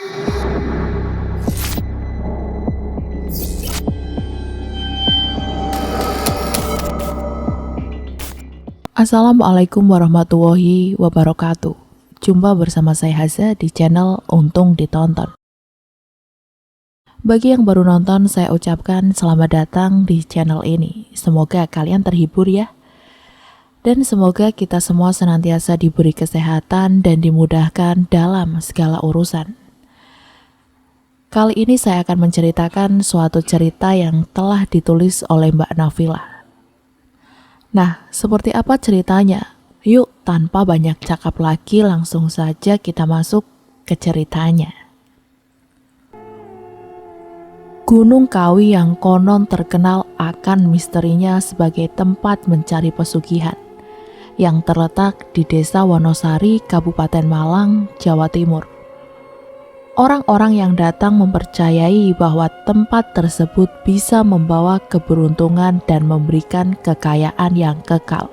Assalamualaikum warahmatullahi wabarakatuh. Jumpa bersama saya Haza di channel Untung Ditonton. Bagi yang baru nonton, saya ucapkan selamat datang di channel ini. Semoga kalian terhibur ya. Dan semoga kita semua senantiasa diberi kesehatan dan dimudahkan dalam segala urusan. Kali ini saya akan menceritakan suatu cerita yang telah ditulis oleh Mbak Nafila. Nah, seperti apa ceritanya? Yuk, tanpa banyak cakap lagi, langsung saja kita masuk ke ceritanya. Gunung Kawi yang konon terkenal akan misterinya sebagai tempat mencari pesugihan, yang terletak di Desa Wonosari, Kabupaten Malang, Jawa Timur. Orang-orang yang datang mempercayai bahwa tempat tersebut bisa membawa keberuntungan dan memberikan kekayaan yang kekal.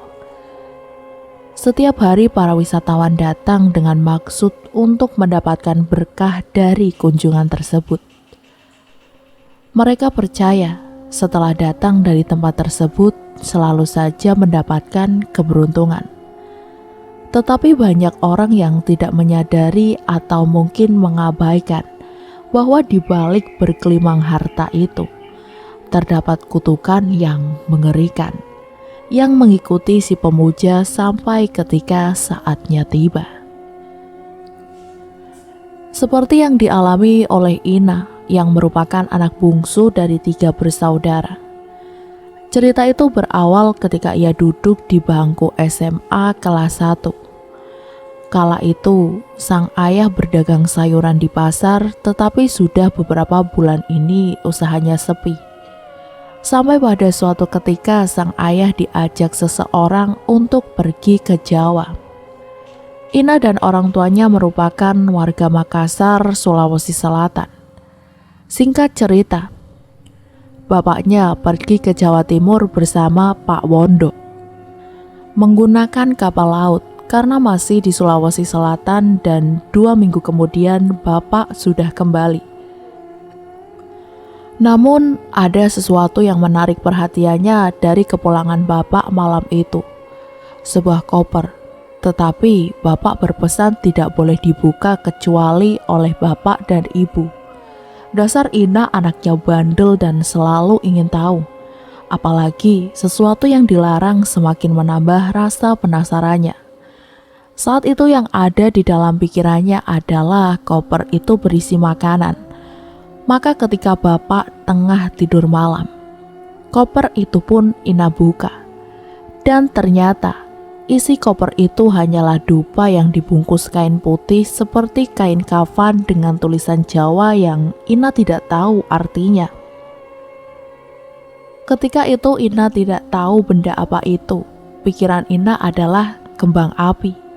Setiap hari para wisatawan datang dengan maksud untuk mendapatkan berkah dari kunjungan tersebut. Mereka percaya setelah datang dari tempat tersebut selalu saja mendapatkan keberuntungan. Tetapi banyak orang yang tidak menyadari atau mungkin mengabaikan bahwa di balik bergelimang harta itu terdapat kutukan yang mengerikan yang mengikuti si pemuja sampai ketika saatnya tiba. Seperti yang dialami oleh Ina yang merupakan anak bungsu dari 3 bersaudara. Cerita itu berawal ketika ia duduk di bangku SMA kelas 1. Kala itu, sang ayah berdagang sayuran di pasar, tetapi sudah beberapa bulan ini usahanya sepi. Sampai pada suatu ketika sang ayah diajak seseorang untuk pergi ke Jawa. Ina dan orang tuanya merupakan warga Makassar, Sulawesi Selatan. Singkat cerita, bapaknya pergi ke Jawa Timur bersama Pak Wondo menggunakan kapal laut karena masih di Sulawesi Selatan, dan 2 minggu kemudian bapak sudah kembali. Namun ada sesuatu yang menarik perhatiannya dari kepulangan bapak malam itu, sebuah koper. Tetapi bapak berpesan tidak boleh dibuka kecuali oleh bapak dan ibu. Dasar Ina anaknya bandel dan selalu ingin tahu. Apalagi sesuatu yang dilarang semakin menambah rasa penasarannya. Saat itu yang ada di dalam pikirannya adalah koper itu berisi makanan. Maka ketika bapak tengah tidur malam, koper itu pun Ina buka. Dan ternyata isi koper itu hanyalah dupa yang dibungkus kain putih seperti kain kafan dengan tulisan Jawa yang Ina tidak tahu artinya. Ketika itu Ina tidak tahu benda apa itu. Pikiran Ina adalah kembang api.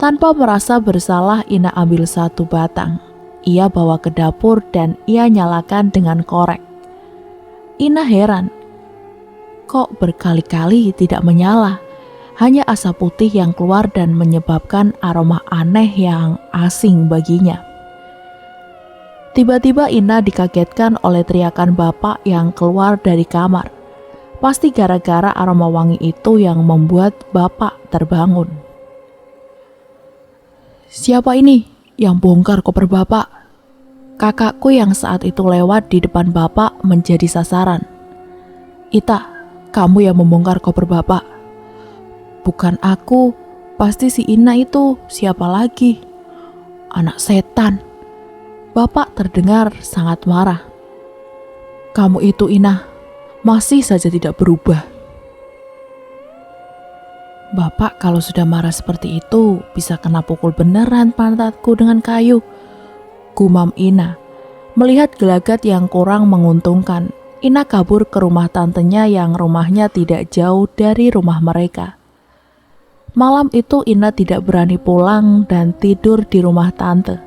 Tanpa merasa bersalah, Ina ambil 1 batang. Ia bawa ke dapur dan ia nyalakan dengan korek. Ina heran, kok berkali-kali tidak menyala. Hanya asap putih yang keluar dan menyebabkan aroma aneh yang asing baginya. Tiba-tiba Ina dikagetkan oleh teriakan bapak yang keluar dari kamar. Pasti gara-gara aroma wangi itu yang membuat bapak terbangun. "Siapa ini yang bongkar koper bapak?" Kakakku yang saat itu lewat di depan bapak menjadi sasaran. "Ita, kamu yang membongkar koper bapak?" "Bukan aku, pasti si Ina itu, siapa lagi?" "Anak setan." Bapak terdengar sangat marah. "Kamu itu Ina, masih saja tidak berubah." "Bapak kalau sudah marah seperti itu, bisa kena pukul beneran pantatku dengan kayu," gumam Ina. Melihat gelagat yang kurang menguntungkan, Ina kabur ke rumah tantenya yang rumahnya tidak jauh dari rumah mereka. Malam itu Ina tidak berani pulang dan tidur di rumah tante.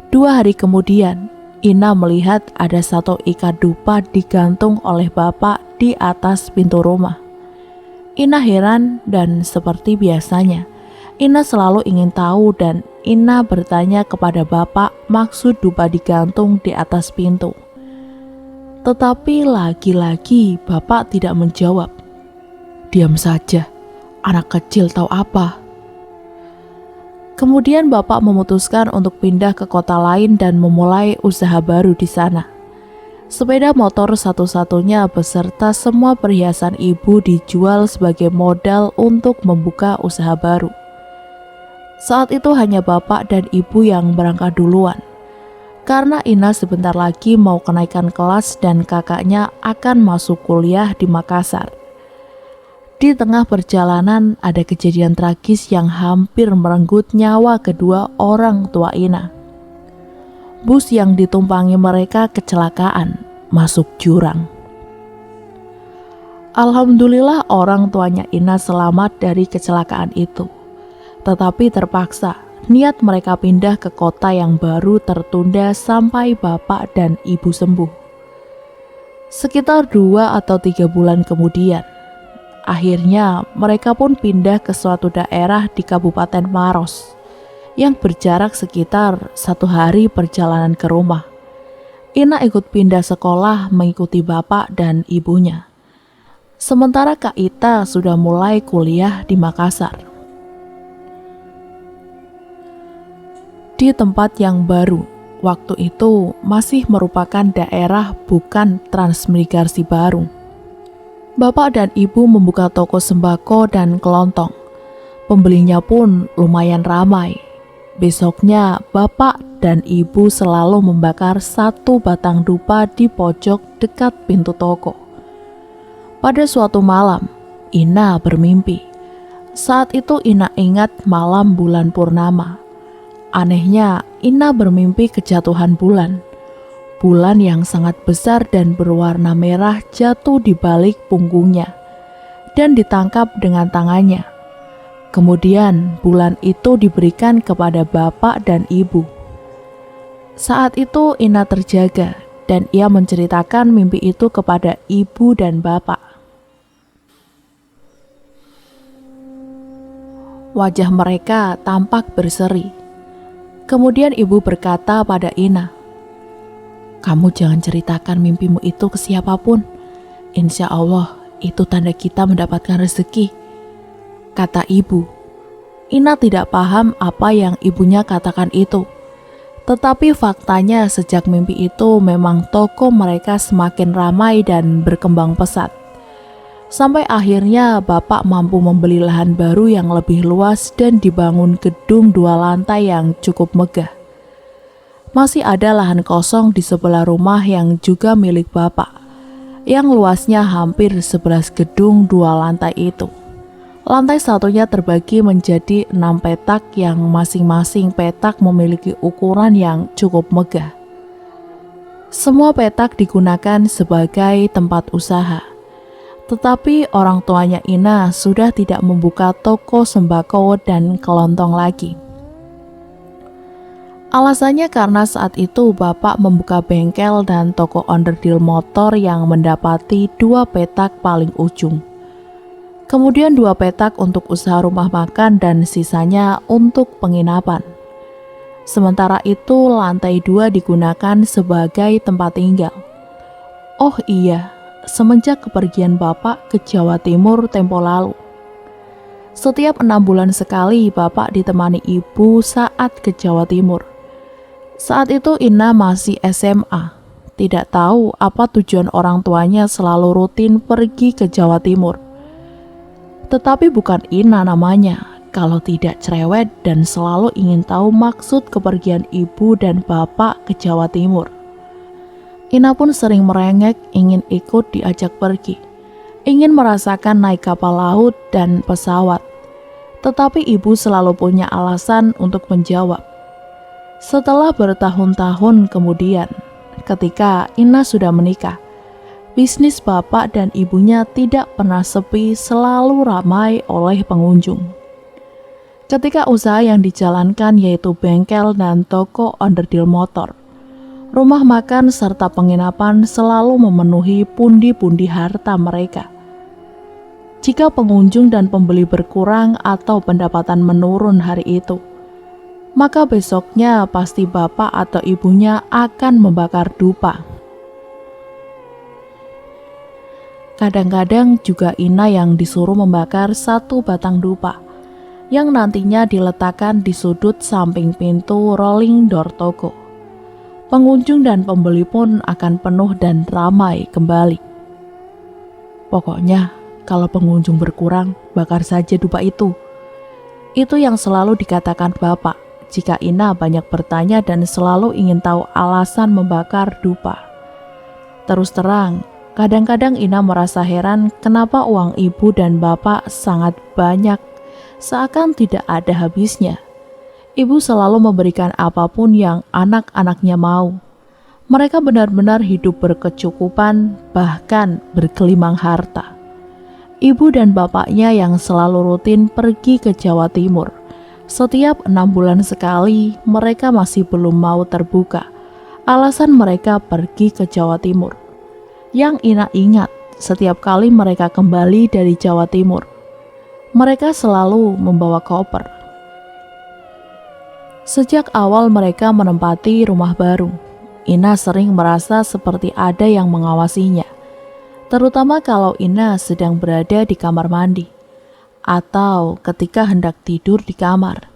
2 hari kemudian, Ina melihat ada 1 ikat dupa digantung oleh bapak di atas pintu rumah. Ina heran dan seperti biasanya, Ina selalu ingin tahu dan Ina bertanya kepada bapak maksud dupa digantung di atas pintu. Tetapi lagi-lagi bapak tidak menjawab. Diam saja, anak kecil tahu apa. Kemudian bapak memutuskan untuk pindah ke kota lain dan memulai usaha baru di sana. Sepeda motor satu-satunya beserta semua perhiasan ibu dijual sebagai modal untuk membuka usaha baru. Saat itu hanya bapak dan ibu yang berangkat duluan, karena Ina sebentar lagi mau kenaikan kelas dan kakaknya akan masuk kuliah di Makassar. Di tengah perjalanan ada kejadian tragis yang hampir merenggut nyawa kedua orang tua Ina. Bus yang ditumpangi mereka kecelakaan, masuk jurang. Alhamdulillah orang tuanya Ina selamat dari kecelakaan itu. Tetapi terpaksa, niat mereka pindah ke kota yang baru tertunda sampai bapak dan ibu sembuh. Sekitar 2 atau 3 bulan kemudian, akhirnya mereka pun pindah ke suatu daerah di Kabupaten Maros yang berjarak sekitar 1 hari perjalanan ke rumah. Ina ikut pindah sekolah mengikuti bapak dan ibunya. Sementara Kak Ita sudah mulai kuliah di Makassar. Di tempat yang baru, waktu itu masih merupakan daerah bukan transmigrasi baru. Bapak dan ibu membuka toko sembako dan kelontong. Pembelinya pun lumayan ramai. Besoknya, bapak dan ibu selalu membakar 1 batang dupa di pojok dekat pintu toko. Pada suatu malam, Ina bermimpi. Saat itu Ina ingat malam bulan purnama. Anehnya, Ina bermimpi kejatuhan bulan. Bulan yang sangat besar dan berwarna merah jatuh di balik punggungnya dan ditangkap dengan tangannya. Kemudian bulan itu diberikan kepada bapak dan ibu. Saat itu Ina terjaga dan ia menceritakan mimpi itu kepada ibu dan bapak. Wajah mereka tampak berseri. Kemudian ibu berkata pada Ina, "Kamu jangan ceritakan mimpimu itu ke siapapun. Insya Allah itu tanda kita mendapatkan rezeki," kata ibu. Ina tidak paham apa yang ibunya katakan itu. Tetapi faktanya sejak mimpi itu memang toko mereka semakin ramai dan berkembang pesat. Sampai akhirnya bapak mampu membeli lahan baru yang lebih luas dan dibangun gedung 2 lantai yang cukup megah. Masih ada lahan kosong di sebelah rumah yang juga milik bapak, yang luasnya hampir 11 gedung 2 lantai itu. Lantai satunya terbagi menjadi 6 petak yang masing-masing petak memiliki ukuran yang cukup megah. Semua petak digunakan sebagai tempat usaha. Tetapi orang tuanya Ina sudah tidak membuka toko sembako dan kelontong lagi. Alasannya karena saat itu bapak membuka bengkel dan toko onderdil motor yang mendapati 2 petak paling ujung. Kemudian 2 petak untuk usaha rumah makan dan sisanya untuk penginapan. Sementara itu lantai 2 digunakan sebagai tempat tinggal. Oh iya, semenjak kepergian bapak ke Jawa Timur tempo lalu. Setiap 6 bulan sekali bapak ditemani ibu saat ke Jawa Timur. Saat itu Ina masih SMA, tidak tahu apa tujuan orang tuanya selalu rutin pergi ke Jawa Timur. Tetapi bukan Ina namanya, kalau tidak cerewet dan selalu ingin tahu maksud kepergian ibu dan bapak ke Jawa Timur. Ina pun sering merengek ingin ikut diajak pergi, ingin merasakan naik kapal laut dan pesawat. Tetapi ibu selalu punya alasan untuk menjawab. Setelah bertahun-tahun kemudian, ketika Ina sudah menikah, bisnis bapak dan ibunya tidak pernah sepi, selalu ramai oleh pengunjung. Ketika usaha yang dijalankan yaitu bengkel dan toko onderdil motor, rumah makan serta penginapan selalu memenuhi pundi-pundi harta mereka. jika pengunjung dan pembeli berkurang atau pendapatan menurun hari itu, maka besoknya pasti bapak atau ibunya akan membakar dupa. Kadang-kadang juga Ina yang disuruh membakar satu batang dupa, yang nantinya diletakkan di sudut samping pintu rolling door toko. Pengunjung dan pembeli pun akan penuh dan ramai kembali. Pokoknya, kalau pengunjung berkurang, bakar saja dupa itu. Itu yang selalu dikatakan bapak jika Ina banyak bertanya dan selalu ingin tahu alasan membakar dupa. Terus terang, kadang-kadang Ina merasa heran kenapa uang ibu dan bapak sangat banyak, seakan tidak ada habisnya. Ibu selalu memberikan apapun yang anak-anaknya mau. Mereka benar-benar hidup berkecukupan, bahkan bergelimang harta. Ibu dan bapaknya yang selalu rutin pergi ke Jawa Timur. Setiap 6 bulan sekali, mereka masih belum mau terbuka. Alasan mereka pergi ke Jawa Timur. Yang Ina ingat, setiap kali mereka kembali dari Jawa Timur, mereka selalu membawa koper. Sejak awal mereka menempati rumah baru, Ina sering merasa seperti ada yang mengawasinya, terutama kalau Ina sedang berada di kamar mandi atau ketika hendak tidur di kamar.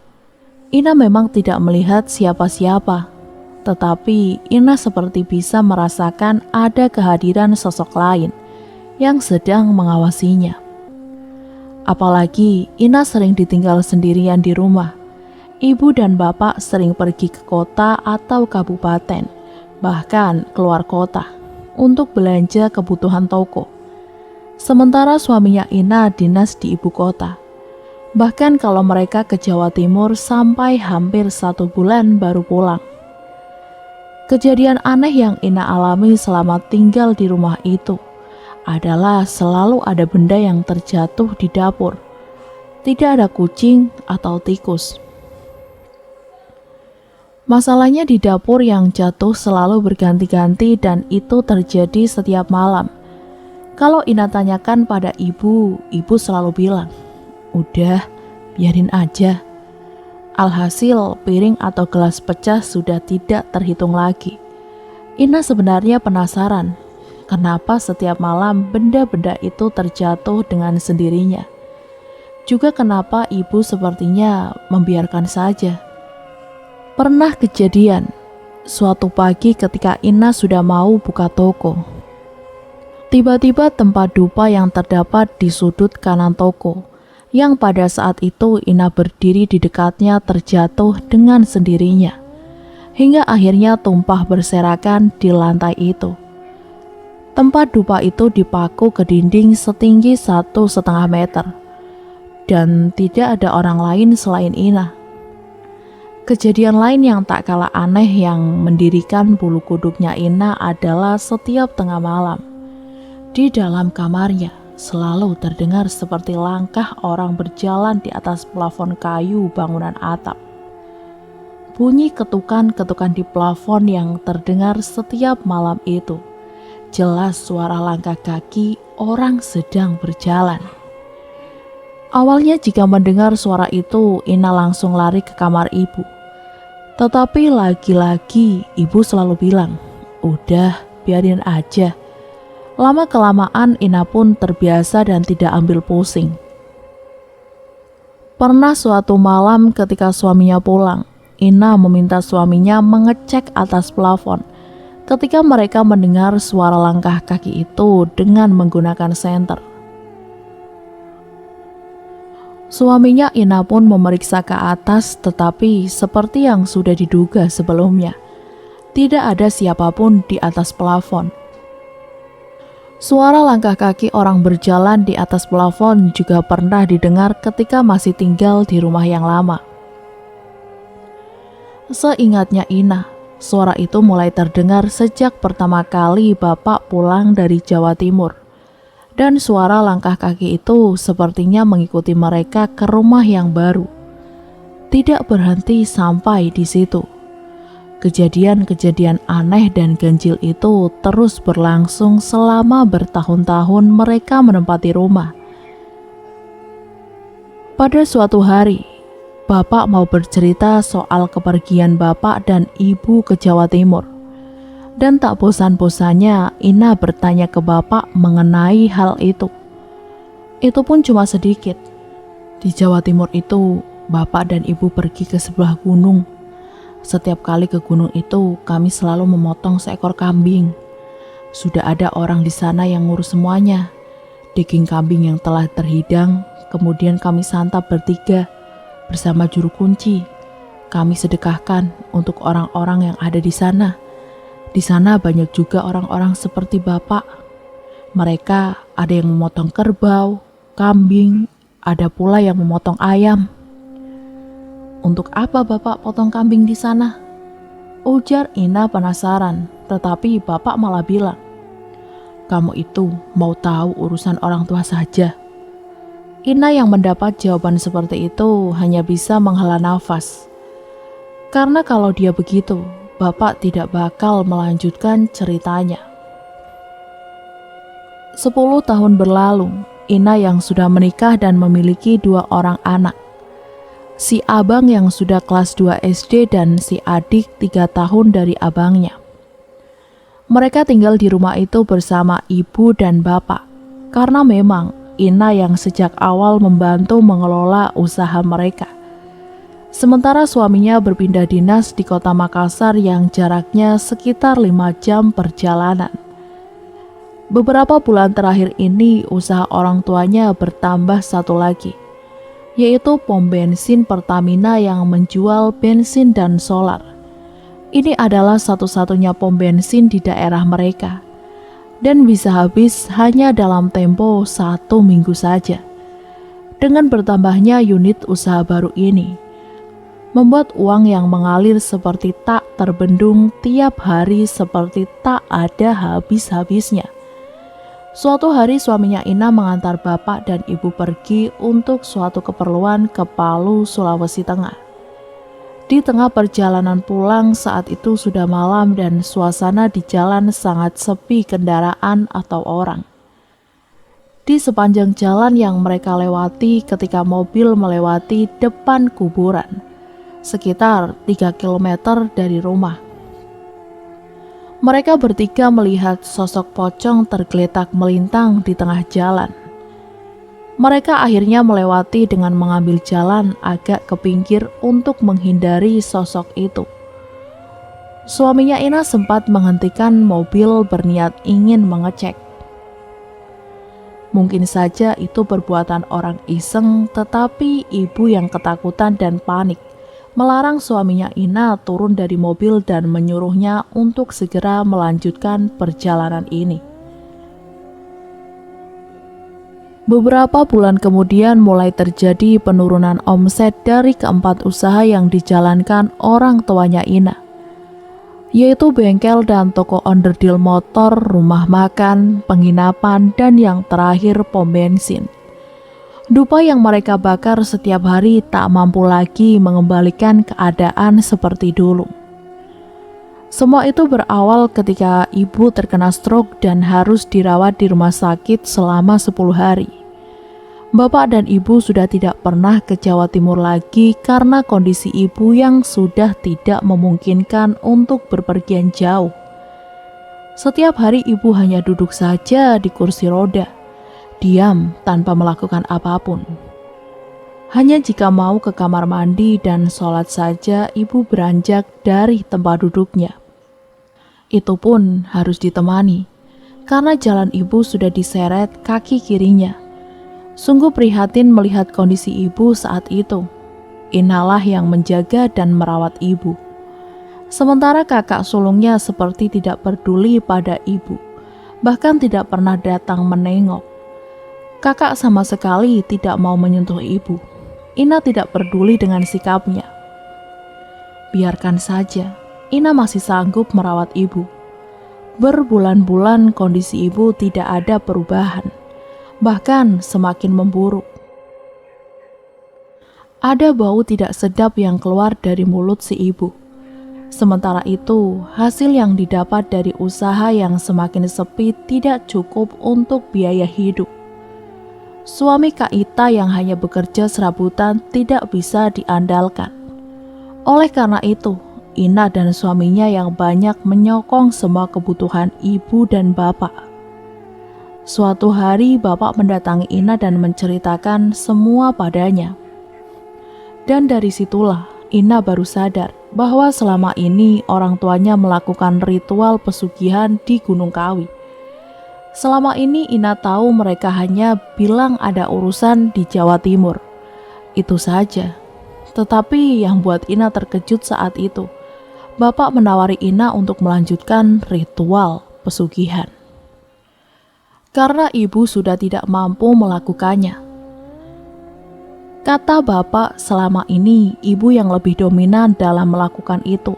Ina memang tidak melihat siapa-siapa, tetapi Ina seperti bisa merasakan ada kehadiran sosok lain yang sedang mengawasinya. Apalagi Ina sering ditinggal sendirian di rumah. Ibu dan bapak sering pergi ke kota atau kabupaten, bahkan keluar kota, untuk belanja kebutuhan toko. Sementara suaminya Ina dinas di ibu kota. Bahkan kalau mereka ke Jawa Timur sampai hampir 1 bulan baru pulang. Kejadian aneh yang Ina alami selama tinggal di rumah itu adalah selalu ada benda yang terjatuh di dapur. Tidak ada kucing atau tikus. Masalahnya di dapur yang jatuh selalu berganti-ganti dan itu terjadi setiap malam. Kalau Ina tanyakan pada ibu selalu bilang, "Udah, biarin aja." Alhasil piring atau gelas pecah sudah tidak terhitung lagi. Ina sebenarnya penasaran, kenapa setiap malam benda-benda itu terjatuh dengan sendirinya. Juga kenapa ibu sepertinya membiarkan saja. Pernah kejadian, suatu pagi ketika Ina sudah mau buka toko. Tiba-tiba tempat dupa yang terdapat di sudut kanan toko, yang pada saat itu Ina berdiri di dekatnya terjatuh dengan sendirinya, hingga akhirnya tumpah berserakan di lantai itu. Tempat dupa itu dipaku ke dinding setinggi 1,5 meter, dan tidak ada orang lain selain Ina. Kejadian lain yang tak kalah aneh yang mendirikan bulu kuduknya Ina adalah setiap tengah malam. Di dalam kamarnya selalu terdengar seperti langkah orang berjalan di atas plafon kayu bangunan atap. Bunyi ketukan-ketukan di plafon yang terdengar setiap malam itu jelas suara langkah kaki orang sedang berjalan. Awalnya jika mendengar suara itu, Ina langsung lari ke kamar ibu. Tetapi lagi-lagi ibu selalu bilang, "Udah, biarin aja." Lama-kelamaan Ina pun terbiasa dan tidak ambil pusing. Pernah suatu malam ketika suaminya pulang, Ina meminta suaminya mengecek atas plafon ketika mereka mendengar suara langkah kaki itu dengan menggunakan senter. Suaminya Ina pun memeriksa ke atas, tetapi seperti yang sudah diduga sebelumnya, tidak ada siapapun di atas plafon. Suara langkah kaki orang berjalan di atas plafon juga pernah didengar ketika masih tinggal di rumah yang lama. Seingatnya Ina, suara itu mulai terdengar sejak pertama kali bapak pulang dari Jawa Timur. Dan suara langkah kaki itu sepertinya mengikuti mereka ke rumah yang baru. Tidak berhenti sampai di situ. Kejadian-kejadian aneh dan ganjil itu terus berlangsung selama bertahun-tahun mereka menempati rumah. Pada suatu hari, Bapak mau bercerita soal kepergian Bapak dan Ibu ke Jawa Timur. Dan tak bosan-bosannya Ina bertanya ke Bapak mengenai hal itu. Itu pun cuma sedikit. Di Jawa Timur itu, Bapak dan Ibu pergi ke sebuah gunung. Setiap kali ke gunung itu, kami selalu memotong seekor kambing. Sudah ada orang di sana yang ngurus semuanya. Daging kambing yang telah terhidang, kemudian kami santap bertiga bersama juru kunci. Kami sedekahkan untuk orang-orang yang ada di sana. Di sana banyak juga orang-orang seperti Bapak. Mereka ada yang memotong kerbau, kambing, ada pula yang memotong ayam. Untuk apa Bapak potong kambing di sana? Ujar Ina penasaran, tetapi Bapak malah bilang, kamu itu mau tahu urusan orang tua saja. Ina yang mendapat jawaban seperti itu hanya bisa menghela nafas. Karena kalau dia begitu, Bapak tidak bakal melanjutkan ceritanya. 10 tahun berlalu, Ina yang sudah menikah dan memiliki 2 orang anak. Si abang yang sudah kelas 2 SD dan si adik 3 tahun dari abangnya. Mereka tinggal di rumah itu bersama ibu dan bapak, karena memang Ina yang sejak awal membantu mengelola usaha mereka. Sementara suaminya berpindah dinas di kota Makassar yang jaraknya sekitar 5 jam perjalanan. Beberapa bulan terakhir ini usaha orang tuanya bertambah satu lagi, yaitu pom bensin Pertamina yang menjual bensin dan solar. Ini adalah satu-satunya pom bensin di daerah mereka, dan bisa habis hanya dalam tempo 1 minggu saja. Dengan bertambahnya unit usaha baru ini, membuat uang yang mengalir seperti tak terbendung tiap hari seperti tak ada habis-habisnya. Suatu hari suaminya Ina mengantar bapak dan ibu pergi untuk suatu keperluan ke Palu, Sulawesi Tengah. Di tengah perjalanan pulang saat itu sudah malam dan suasana di jalan sangat sepi kendaraan atau orang. Di sepanjang jalan yang mereka lewati ketika mobil melewati depan kuburan, sekitar 3 km dari rumah. Mereka bertiga melihat sosok pocong tergeletak melintang di tengah jalan. Mereka akhirnya melewati dengan mengambil jalan agak ke pinggir untuk menghindari sosok itu. Suaminya Ina sempat menghentikan mobil berniat ingin mengecek. Mungkin saja itu perbuatan orang iseng, tetapi ibu yang ketakutan dan panik melarang suaminya Ina turun dari mobil dan menyuruhnya untuk segera melanjutkan perjalanan ini. Beberapa bulan kemudian mulai terjadi penurunan omset dari keempat usaha yang dijalankan orang tuanya Ina, yaitu bengkel dan toko onderdil motor, rumah makan, penginapan, dan yang terakhir pom bensin. Dupa yang mereka bakar setiap hari tak mampu lagi mengembalikan keadaan seperti dulu. Semua itu berawal ketika ibu terkena stroke dan harus dirawat di rumah sakit selama 10 hari. Bapak dan ibu sudah tidak pernah ke Jawa Timur lagi karena kondisi ibu yang sudah tidak memungkinkan untuk berpergian jauh. Setiap hari ibu hanya duduk saja di kursi roda, diam tanpa melakukan apapun. Hanya jika mau ke kamar mandi dan sholat saja ibu beranjak dari tempat duduknya. Itu pun harus ditemani, karena jalan ibu sudah diseret kaki kirinya. Sungguh prihatin melihat kondisi ibu saat itu. Inalah yang menjaga dan merawat ibu. Sementara kakak sulungnya seperti tidak peduli pada ibu, bahkan tidak pernah datang menengok. Kakak sama sekali tidak mau menyentuh ibu. Ina tidak peduli dengan sikapnya. Biarkan saja, Ina masih sanggup merawat ibu. Berbulan-bulan kondisi ibu tidak ada perubahan, bahkan semakin memburuk. Ada bau tidak sedap yang keluar dari mulut si ibu. Sementara itu, hasil yang didapat dari usaha yang semakin sepi tidak cukup untuk biaya hidup. Suami Kak Ita yang hanya bekerja serabutan tidak bisa diandalkan. Oleh karena itu, Ina dan suaminya yang banyak menyokong semua kebutuhan ibu dan bapak. Suatu hari bapak mendatangi Ina dan menceritakan semua padanya. Dan dari situlah Ina baru sadar bahwa selama ini orang tuanya melakukan ritual pesugihan di Gunung Kawi. Selama ini Ina tahu mereka hanya bilang ada urusan di Jawa Timur. Itu saja. Tetapi yang buat Ina terkejut saat itu, bapak menawari Ina untuk melanjutkan ritual pesugihan. Karena ibu sudah tidak mampu melakukannya. Kata bapak, selama ini ibu yang lebih dominan dalam melakukan itu.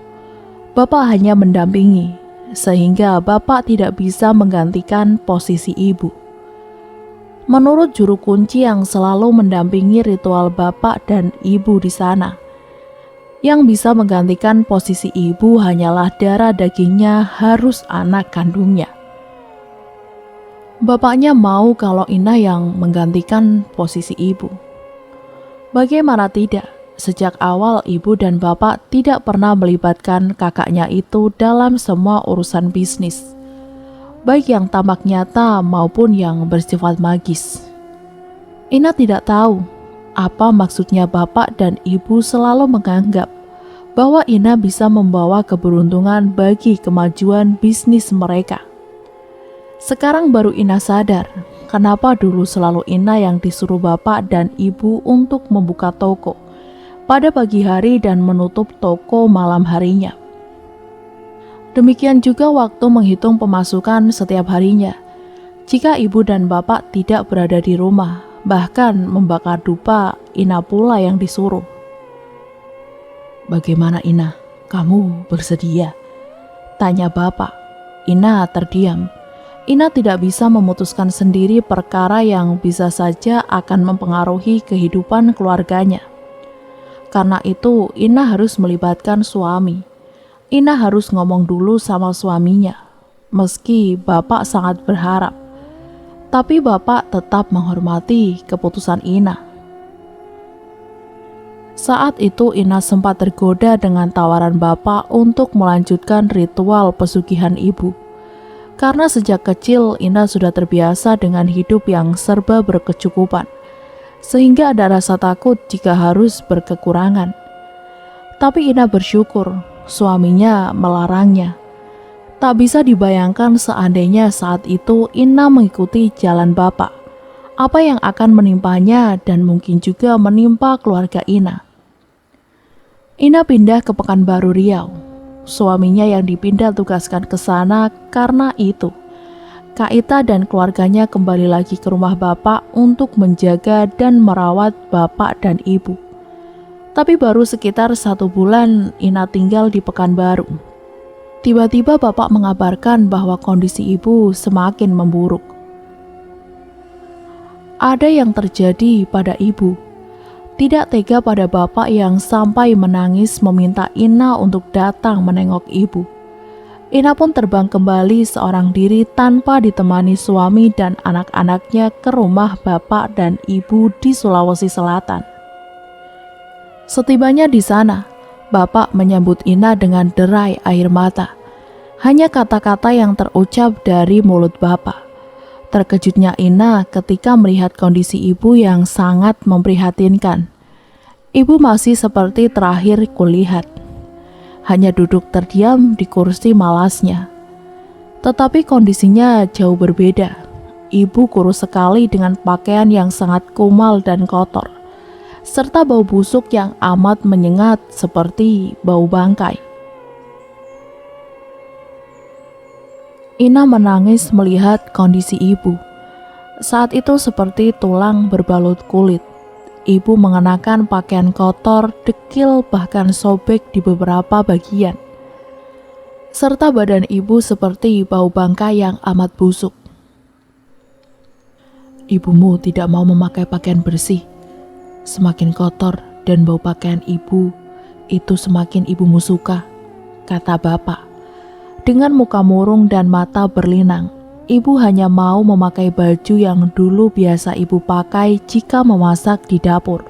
Bapak hanya mendampingi, sehingga bapak tidak bisa menggantikan posisi ibu. Menurut juru kunci yang selalu mendampingi ritual bapak dan ibu di sana, yang bisa menggantikan posisi ibu hanyalah darah dagingnya harus anak kandungnya. Bapaknya mau kalau Ina yang menggantikan posisi ibu. Bagaimana tidak, sejak awal ibu dan bapak tidak pernah melibatkan kakaknya itu dalam semua urusan bisnis, baik yang tampak nyata maupun yang bersifat magis. Ina tidak tahu apa maksudnya bapak dan ibu selalu menganggap bahwa Ina bisa membawa keberuntungan bagi kemajuan bisnis mereka. Sekarang baru Ina sadar, kenapa dulu selalu Ina yang disuruh bapak dan ibu untuk membuka toko pada pagi hari dan menutup toko malam harinya. Demikian juga waktu menghitung pemasukan setiap harinya. Jika ibu dan bapak tidak berada di rumah, bahkan membakar dupa, Ina pula yang disuruh. "Bagaimana Ina? Kamu bersedia?" tanya bapak. Ina terdiam. Ina tidak bisa memutuskan sendiri perkara yang bisa saja akan mempengaruhi kehidupan keluarganya. Karena itu, Ina harus melibatkan suami. Ina harus ngomong dulu sama suaminya, meski bapak sangat berharap. Tapi bapak tetap menghormati keputusan Ina. Saat itu Ina sempat tergoda dengan tawaran bapak untuk melanjutkan ritual pesugihan ibu. Karena sejak kecil Ina sudah terbiasa dengan hidup yang serba berkecukupan, sehingga ada rasa takut jika harus berkekurangan. Tapi Ina bersyukur suaminya melarangnya. Tak bisa dibayangkan seandainya saat itu Ina mengikuti jalan bapak, apa yang akan menimpanya dan mungkin juga menimpa keluarga Ina. Ina pindah ke Pekanbaru Riau. Suaminya yang dipindah tugaskan ke sana karena itu. Kak Ita dan keluarganya kembali lagi ke rumah bapak untuk menjaga dan merawat bapak dan ibu. Tapi baru sekitar 1 bulan Ina tinggal di Pekanbaru. Tiba-tiba bapak mengabarkan bahwa kondisi ibu semakin memburuk. Ada yang terjadi pada ibu. Tidak tega pada bapak yang sampai menangis meminta Ina untuk datang menengok ibu. Ina pun terbang kembali seorang diri tanpa ditemani suami dan anak-anaknya ke rumah bapak dan ibu di Sulawesi Selatan. Setibanya di sana, bapak menyambut Ina dengan derai air mata. Hanya kata-kata yang terucap dari mulut bapak. Terkejutnya Ina ketika melihat kondisi ibu yang sangat memprihatinkan. Ibu masih seperti terakhir kulihat. Hanya duduk terdiam di kursi malasnya. Tetapi kondisinya jauh berbeda. Ibu kurus sekali dengan pakaian yang sangat kumal dan kotor, serta bau busuk yang amat menyengat seperti bau bangkai. Ina menangis melihat kondisi ibu. Saat itu seperti tulang berbalut kulit. Ibu mengenakan pakaian kotor, dekil bahkan sobek di beberapa bagian. Serta badan ibu seperti bau bangkai yang amat busuk. "Ibumu tidak mau memakai pakaian bersih. Semakin kotor dan bau pakaian ibu, itu semakin ibumu suka," kata bapak. Dengan muka murung dan mata berlinang, Ibu hanya mau memakai baju yang dulu biasa ibu pakai jika memasak di dapur.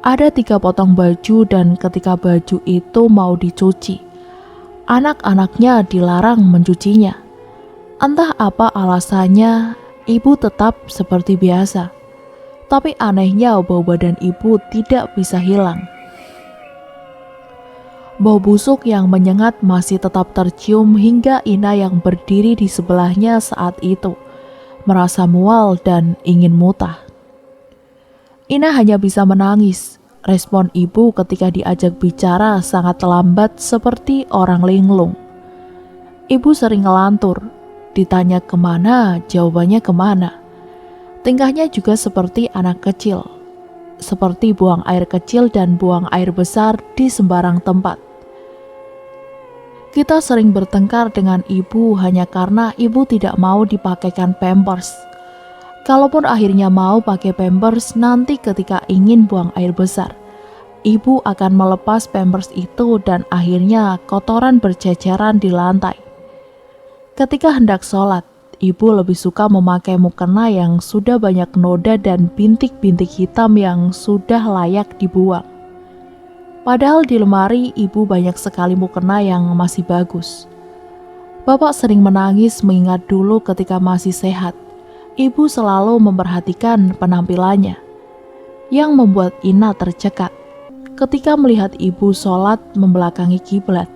Ada 3 potong baju dan ketika baju itu mau dicuci, anak-anaknya dilarang mencucinya. Entah apa alasannya, ibu tetap seperti biasa. Tapi anehnya bau badan ibu tidak bisa hilang. Bau busuk yang menyengat masih tetap tercium hingga Ina yang berdiri di sebelahnya saat itu merasa mual dan ingin muntah. Ina hanya bisa menangis. Respon ibu ketika diajak bicara sangat lambat seperti orang linglung. Ibu sering ngelantur, ditanya kemana, jawabannya kemana. Tingkahnya juga seperti anak kecil, seperti buang air kecil dan buang air besar di sembarang tempat. Kita sering bertengkar dengan ibu hanya karena ibu tidak mau dipakaikan pampers. Kalaupun akhirnya mau pakai pampers, nanti ketika ingin buang air besar, ibu akan melepas pampers itu dan akhirnya kotoran berceceran di lantai. Ketika hendak sholat, ibu lebih suka memakai mukena yang sudah banyak noda dan bintik-bintik hitam yang sudah layak dibuang. Padahal di lemari ibu banyak sekali mukena yang masih bagus. Bapak sering menangis mengingat dulu ketika masih sehat. Ibu selalu memperhatikan penampilannya, yang membuat Ina tercekat ketika melihat ibu sholat membelakangi kiblat.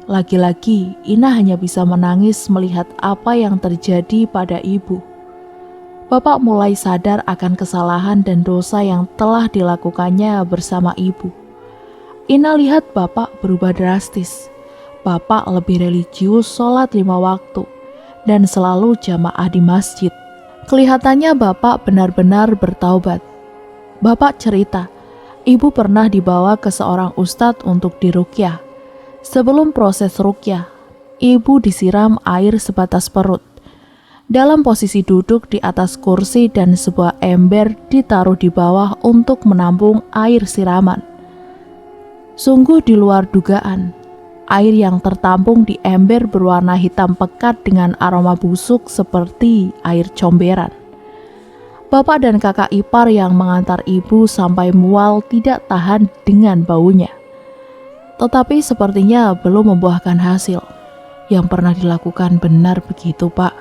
Lagi-lagi Ina hanya bisa menangis melihat apa yang terjadi pada ibu. Bapak mulai sadar akan kesalahan dan dosa yang telah dilakukannya bersama ibu. Ina lihat bapak berubah drastis. Bapak lebih religius, sholat 5 waktu, dan selalu jamaah di masjid. Kelihatannya bapak benar-benar bertaubat. Bapak cerita, ibu pernah dibawa ke seorang ustadz untuk diruqyah. Sebelum proses ruqyah, ibu disiram air sebatas perut. Dalam posisi duduk di atas kursi dan sebuah ember ditaruh di bawah untuk menampung air siraman. Sungguh di luar dugaan, air yang tertampung di ember berwarna hitam pekat dengan aroma busuk seperti air comberan. Bapak dan kakak ipar yang mengantar ibu sampai mual tidak tahan dengan baunya. Tetapi sepertinya belum membuahkan hasil. Yang pernah dilakukan benar begitu, Pak?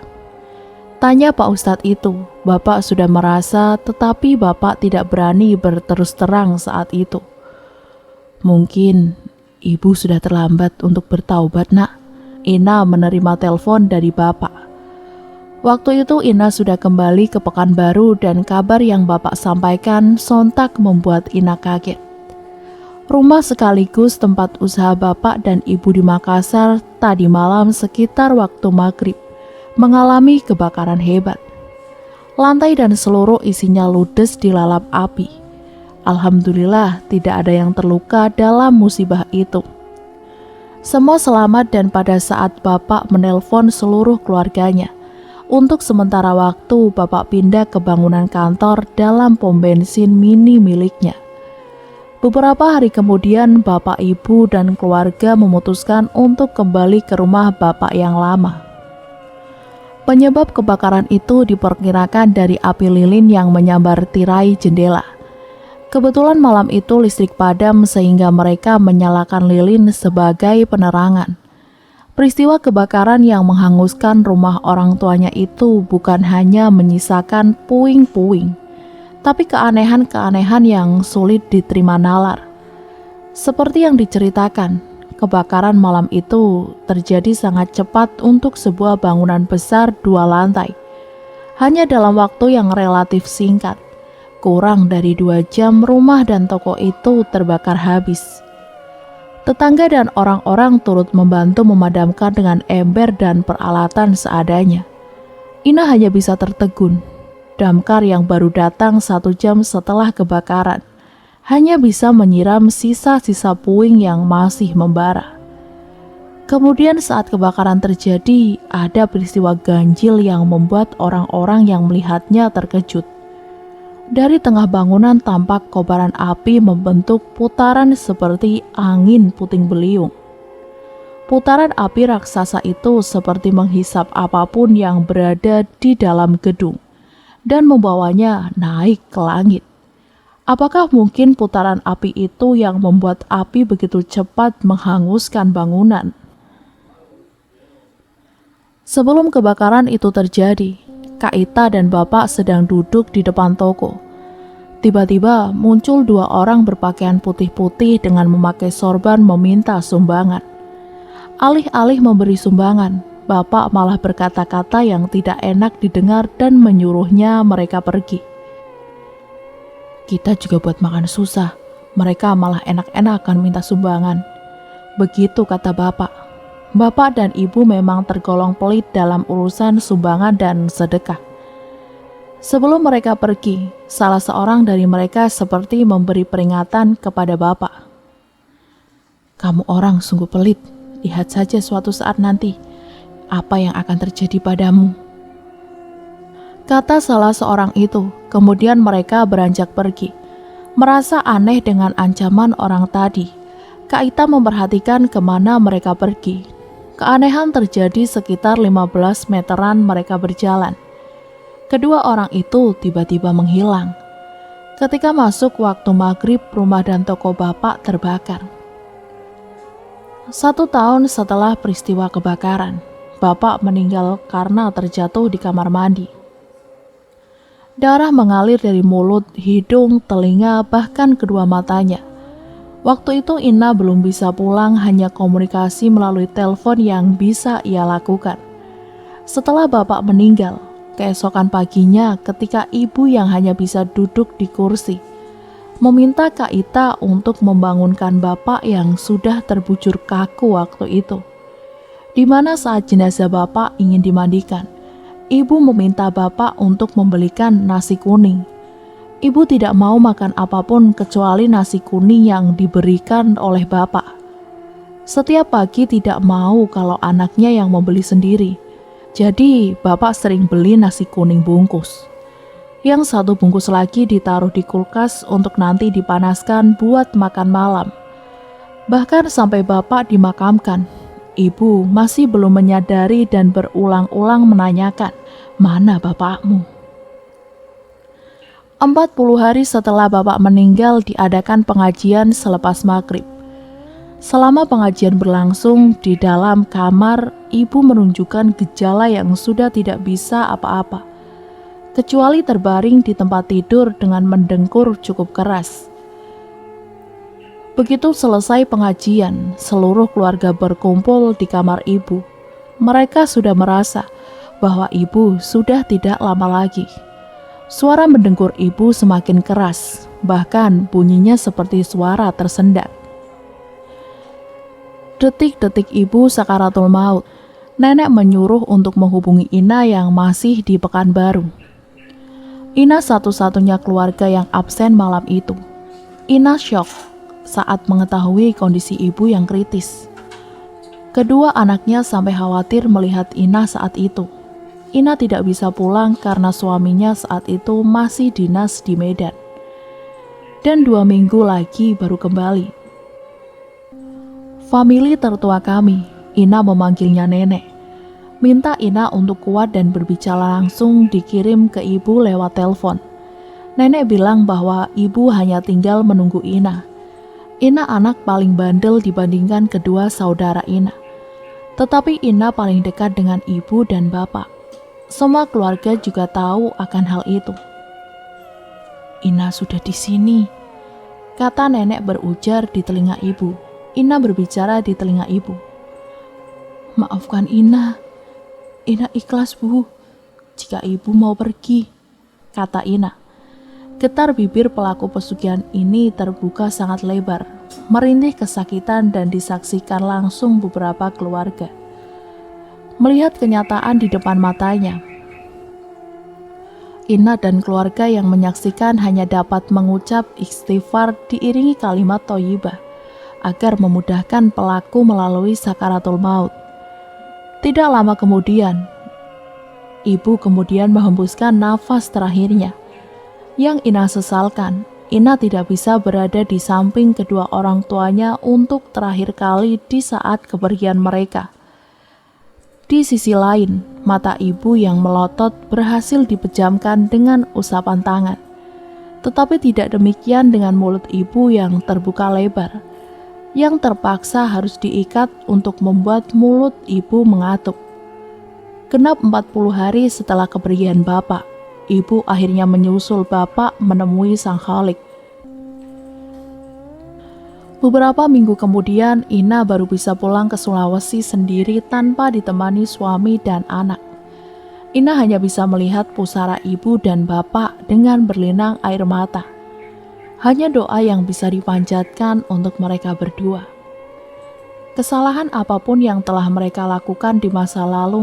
Tanya Pak Ustadz itu. Bapak sudah merasa, tetapi Bapak tidak berani berterus terang saat itu. Mungkin ibu sudah terlambat untuk bertaubat, Nak. Ina menerima telepon dari bapak. Waktu itu Ina sudah kembali ke Pekanbaru dan kabar yang bapak sampaikan sontak membuat Ina kaget. Rumah sekaligus tempat usaha bapak dan ibu di Makassar tadi malam sekitar waktu maghrib mengalami kebakaran hebat. Lantai dan seluruh isinya ludes dilalap api. Alhamdulillah tidak ada yang terluka dalam musibah itu. Semua selamat dan pada saat bapak menelpon seluruh keluarganya, untuk sementara waktu bapak pindah ke bangunan kantor dalam pom bensin mini miliknya. Beberapa hari kemudian bapak, ibu, dan keluarga memutuskan untuk kembali ke rumah bapak yang lama. Penyebab kebakaran itu diperkirakan dari api lilin yang menyambar tirai jendela. Kebetulan malam itu listrik padam sehingga mereka menyalakan lilin sebagai penerangan. Peristiwa kebakaran yang menghanguskan rumah orang tuanya itu bukan hanya menyisakan puing-puing, tapi keanehan-keanehan yang sulit diterima nalar. Seperti yang diceritakan, kebakaran malam itu terjadi sangat cepat untuk sebuah bangunan besar 2 lantai. Hanya dalam waktu yang relatif singkat. Kurang dari 2 jam rumah dan toko itu terbakar habis. Tetangga dan orang-orang turut membantu memadamkan dengan ember dan peralatan seadanya. Ina hanya bisa tertegun. Damkar yang baru datang 1 jam setelah kebakaran hanya bisa menyiram sisa-sisa puing yang masih membara. Kemudian saat kebakaran terjadi, ada peristiwa ganjil yang membuat orang-orang yang melihatnya terkejut. Dari tengah bangunan tampak kobaran api membentuk putaran seperti angin puting beliung. Putaran api raksasa itu seperti menghisap apapun yang berada di dalam gedung dan membawanya naik ke langit. Apakah mungkin putaran api itu yang membuat api begitu cepat menghanguskan bangunan? Sebelum kebakaran itu terjadi, Kak Ita dan Bapak sedang duduk di depan toko. Tiba-tiba muncul 2 orang berpakaian putih-putih dengan memakai sorban meminta sumbangan. Alih-alih memberi sumbangan, Bapak malah berkata-kata yang tidak enak didengar dan menyuruhnya mereka pergi. Kita juga buat makan susah, mereka malah enak-enakan minta sumbangan. Begitu kata Bapak. Bapak dan Ibu memang tergolong pelit dalam urusan sumbangan dan sedekah. Sebelum mereka pergi, salah seorang dari mereka seperti memberi peringatan kepada Bapak. Kamu orang sungguh pelit. Lihat saja suatu saat nanti, apa yang akan terjadi padamu. Kata salah seorang itu, kemudian mereka beranjak pergi. Merasa aneh dengan ancaman orang tadi, Kak Ita memperhatikan kemana mereka pergi. Keanehan terjadi sekitar 15 meteran mereka berjalan. Kedua orang itu tiba-tiba menghilang. Ketika masuk waktu maghrib, rumah dan toko Bapak terbakar. 1 tahun setelah peristiwa kebakaran, Bapak meninggal karena terjatuh di kamar mandi. Darah mengalir dari mulut, hidung, telinga, bahkan kedua matanya. Waktu itu Ina belum bisa pulang, hanya komunikasi melalui telepon yang bisa ia lakukan. Setelah Bapak meninggal, keesokan paginya ketika ibu yang hanya bisa duduk di kursi, meminta Kak Ita untuk membangunkan Bapak yang sudah terbujur kaku waktu itu. Di mana saat jenazah Bapak ingin dimandikan, Ibu meminta Bapak untuk membelikan nasi kuning. Ibu tidak mau makan apapun kecuali nasi kuning yang diberikan oleh Bapak. Setiap pagi tidak mau kalau anaknya yang membeli sendiri. Jadi Bapak sering beli nasi kuning bungkus. Yang 1 bungkus lagi ditaruh di kulkas untuk nanti dipanaskan buat makan malam. Bahkan sampai Bapak dimakamkan, Ibu masih belum menyadari dan berulang-ulang menanyakan, "Mana bapakmu?" 40 hari setelah Bapak meninggal diadakan pengajian selepas maghrib. Selama pengajian berlangsung, di dalam kamar Ibu menunjukkan gejala yang sudah tidak bisa apa-apa, kecuali terbaring di tempat tidur dengan mendengkur cukup keras. Begitu selesai pengajian, seluruh keluarga berkumpul di kamar Ibu. Mereka sudah merasa bahwa Ibu sudah tidak lama lagi. Suara mendengkur Ibu semakin keras, bahkan bunyinya seperti suara tersendat. Detik-detik Ibu sakaratul maut, nenek menyuruh untuk menghubungi Ina yang masih di Pekanbaru. Ina satu-satunya keluarga yang absen malam itu. Ina syok saat mengetahui kondisi ibu yang kritis. Kedua anaknya sampai khawatir melihat Ina saat itu. Ina tidak bisa pulang karena suaminya saat itu masih dinas di Medan. Dan 2 minggu lagi baru kembali. Famili tertua kami, Ina memanggilnya nenek. Minta Ina untuk kuat dan berbicara langsung dikirim ke ibu lewat telepon. Nenek bilang bahwa ibu hanya tinggal menunggu Ina. Ina anak paling bandel dibandingkan kedua saudara Ina. Tetapi Ina paling dekat dengan ibu dan bapak. Semua keluarga juga tahu akan hal itu. Ina sudah di sini, kata nenek berujar di telinga ibu. Ina berbicara di telinga ibu. Maafkan Ina. Ina ikhlas, Bu. Jika ibu mau pergi, kata Ina. Getar bibir pelaku pesugihan ini terbuka sangat lebar, merintih kesakitan dan disaksikan langsung beberapa keluarga. Melihat kenyataan di depan matanya, Ina dan keluarga yang menyaksikan hanya dapat mengucap istighfar diiringi kalimat thayyibah agar memudahkan pelaku melalui sakaratul maut. Tidak lama kemudian, ibu kemudian menghembuskan nafas terakhirnya. Yang Ina sesalkan, Ina tidak bisa berada di samping kedua orang tuanya untuk terakhir kali di saat kepergian mereka. Di sisi lain, mata ibu yang melotot berhasil dipejamkan dengan usapan tangan. Tetapi tidak demikian dengan mulut ibu yang terbuka lebar, yang terpaksa harus diikat untuk membuat mulut ibu mengatup. Genap 40 hari setelah kepergian bapak, ibu akhirnya menyusul bapak menemui sang khalik. Beberapa minggu kemudian, Ina baru bisa pulang ke Sulawesi sendiri tanpa ditemani suami dan anak. Ina hanya bisa melihat pusara ibu dan bapak dengan berlinang air mata. Hanya doa yang bisa dipanjatkan untuk mereka berdua. Kesalahan apapun yang telah mereka lakukan di masa lalu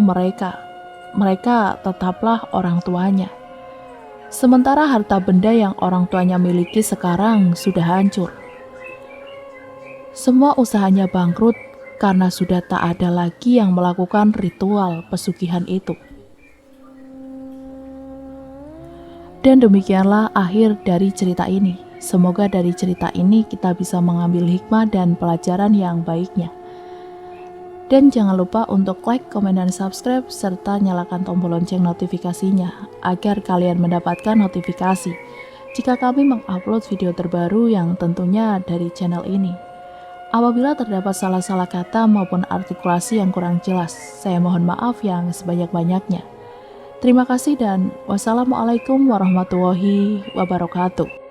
mereka tetaplah orang tuanya. Sementara harta benda yang orang tuanya miliki sekarang sudah hancur. Semua usahanya bangkrut karena sudah tak ada lagi yang melakukan ritual pesugihan itu. Dan demikianlah akhir dari cerita ini. Semoga dari cerita ini kita bisa mengambil hikmah dan pelajaran yang baiknya. Dan jangan lupa untuk like, komen, dan subscribe, serta nyalakan tombol lonceng notifikasinya agar kalian mendapatkan notifikasi jika kami mengupload video terbaru yang tentunya dari channel ini. Apabila terdapat salah-salah kata maupun artikulasi yang kurang jelas, saya mohon maaf yang sebanyak-banyaknya. Terima kasih dan wassalamualaikum warahmatullahi wabarakatuh.